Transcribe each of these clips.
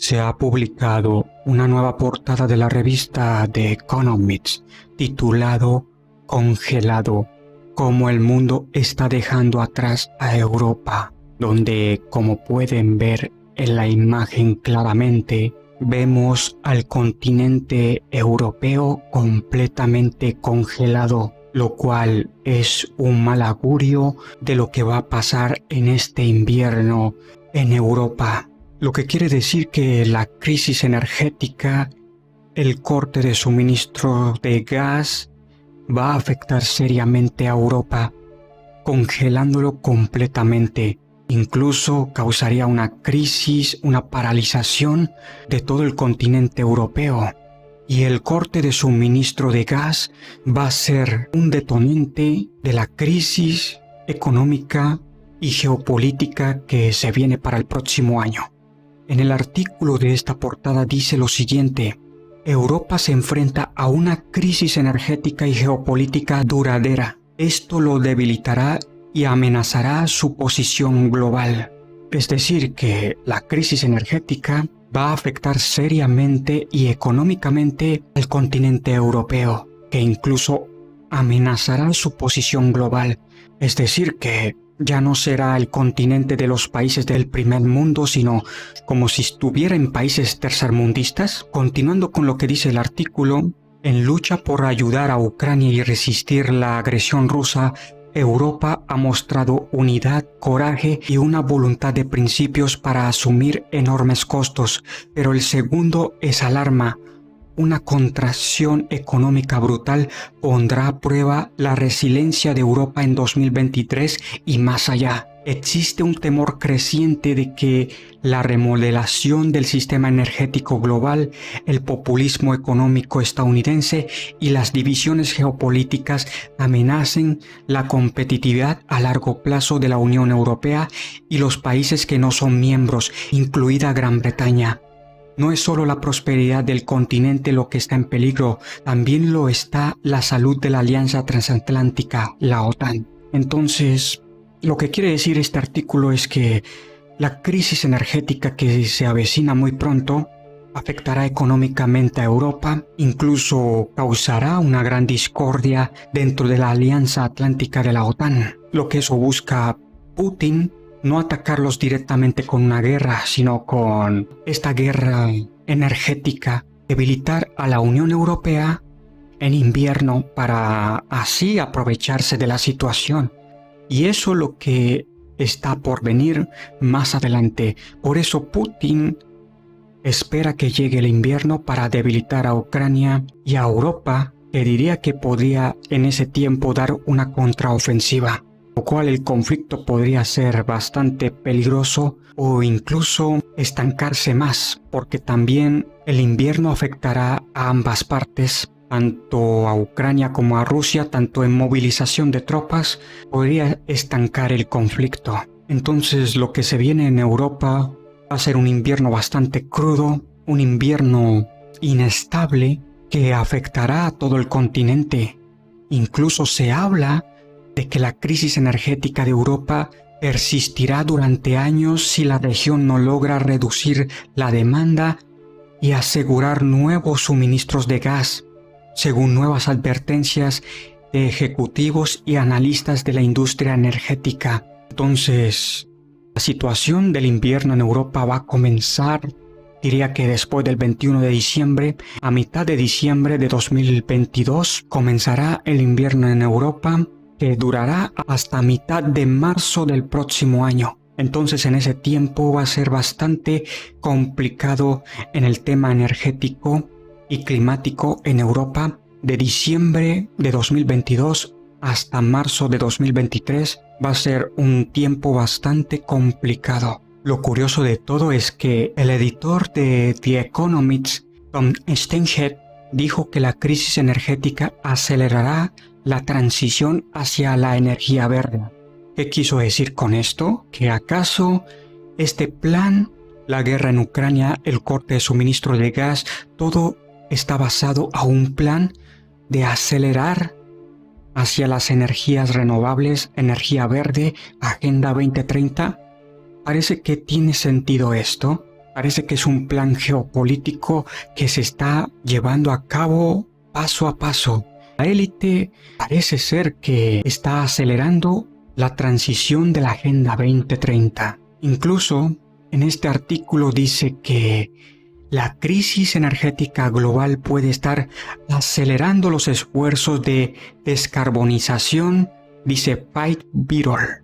Se ha publicado una nueva portada de la revista The Economist titulado Congelado, cómo el mundo está dejando atrás a Europa, donde, como pueden ver en la imagen claramente, vemos al continente europeo completamente congelado, lo cual es un mal augurio de lo que va a pasar en este invierno en Europa. Lo que quiere decir que la crisis energética, el corte de suministro de gas, va a afectar seriamente a Europa, congelándolo completamente. Incluso causaría una crisis, una paralización de todo el continente europeo. Y el corte de suministro de gas va a ser un detonante de la crisis económica y geopolítica que se viene para el próximo año. En el artículo de esta portada dice lo siguiente: Europa se enfrenta a una crisis energética y geopolítica duradera. Esto lo debilitará y amenazará su posición global. Es decir, que la crisis energética va a afectar seriamente y económicamente al continente europeo, que incluso amenazará su posición global. Es decir, que ya no será el continente de los países del primer mundo, sino como si estuviera en países tercermundistas. Continuando con lo que dice el artículo, en lucha por ayudar a Ucrania y resistir la agresión rusa, Europa ha mostrado unidad, coraje y una voluntad de principios para asumir enormes costos, pero el segundo es alarma. Una contracción económica brutal pondrá a prueba la resiliencia de Europa en 2023 y más allá. Existe un temor creciente de que la remodelación del sistema energético global, el populismo económico estadounidense y las divisiones geopolíticas amenacen la competitividad a largo plazo de la Unión Europea y los países que no son miembros, incluida Gran Bretaña. No es solo la prosperidad del continente lo que está en peligro, también lo está la salud de la Alianza Transatlántica, la OTAN. Entonces, lo que quiere decir este artículo es que la crisis energética que se avecina muy pronto afectará económicamente a Europa, incluso causará una gran discordia dentro de la Alianza Atlántica de la OTAN. Lo que eso busca Putin, no atacarlos directamente con una guerra, sino con esta guerra energética, debilitar a la Unión Europea en invierno para así aprovecharse de la situación. Y eso es lo que está por venir más adelante. Por eso Putin espera que llegue el invierno para debilitar a Ucrania y a Europa, que diría que podría en ese tiempo dar una contraofensiva, lo cual el conflicto podría ser bastante peligroso o incluso estancarse más, porque también el invierno afectará a ambas partes, tanto a Ucrania como a Rusia, tanto en movilización de tropas, podría estancar el conflicto. Entonces lo que se viene en Europa va a ser un invierno bastante crudo, un invierno inestable que afectará a todo el continente. Incluso se habla de que la crisis energética de Europa persistirá durante años si la región no logra reducir la demanda y asegurar nuevos suministros de gas, según nuevas advertencias de ejecutivos y analistas de la industria energética. Entonces, la situación del invierno en Europa va a comenzar, diría que después del 21 de diciembre, a mitad de diciembre de 2022, comenzará el invierno en Europa, que durará hasta mitad de marzo del próximo año. Entonces en ese tiempo va a ser bastante complicado en el tema energético y climático en Europa. De diciembre de 2022 hasta marzo de 2023 va a ser un tiempo bastante complicado. Lo curioso de todo es que el editor de The Economist, Tom Steinhead, dijo que la crisis energética acelerará la transición hacia la energía verde. ¿Qué quiso decir con esto? ¿Que acaso este plan, la guerra en Ucrania, el corte de suministro de gas, todo está basado a un plan de acelerar hacia las energías renovables, energía verde, Agenda 2030? Parece que tiene sentido esto. Parece que es un plan geopolítico que se está llevando a cabo paso a paso. La élite parece ser que está acelerando la transición de la Agenda 2030. Incluso en este artículo dice que la crisis energética global puede estar acelerando los esfuerzos de descarbonización, dice Pete Biddle.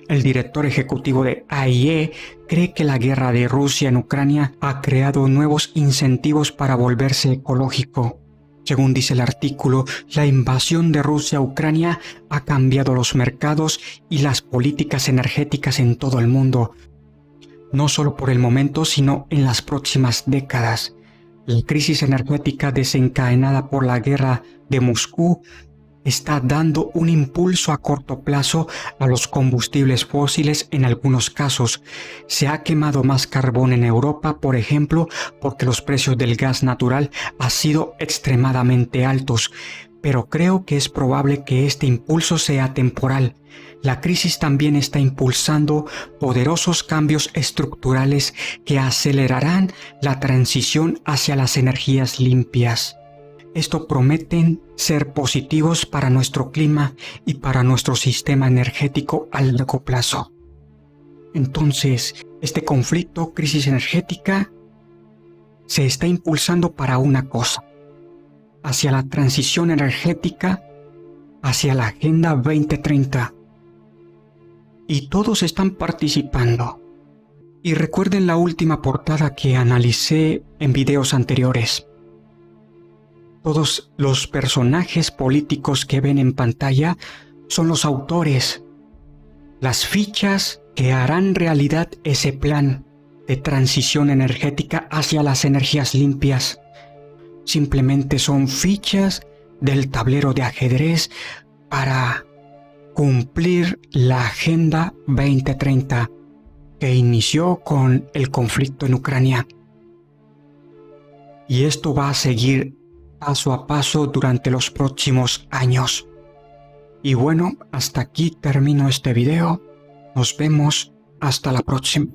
El director ejecutivo de AIE cree que la guerra de Rusia en Ucrania ha creado nuevos incentivos para volverse ecológico. Según dice el artículo, la invasión de Rusia a Ucrania ha cambiado los mercados y las políticas energéticas en todo el mundo, no solo por el momento, sino en las próximas décadas. La crisis energética desencadenada por la guerra de Moscú está dando un impulso a corto plazo a los combustibles fósiles en algunos casos. Se ha quemado más carbón en Europa, por ejemplo, porque los precios del gas natural han sido extremadamente altos, pero creo que es probable que este impulso sea temporal. La crisis también está impulsando poderosos cambios estructurales que acelerarán la transición hacia las energías limpias. Esto prometen ser positivos para nuestro clima y para nuestro sistema energético a largo plazo. Entonces, este conflicto, crisis energética, se está impulsando para una cosa: hacia la transición energética, hacia la Agenda 2030. Y todos están participando. Y recuerden la última portada que analicé en videos anteriores. Todos los personajes políticos que ven en pantalla son los autores, las fichas que harán realidad ese plan de transición energética hacia las energías limpias. Simplemente son fichas del tablero de ajedrez para cumplir la Agenda 2030 que inició con el conflicto en Ucrania. Y esto va a seguir paso a paso durante los próximos años. Y bueno, hasta aquí termino este video. Nos vemos hasta la próxima.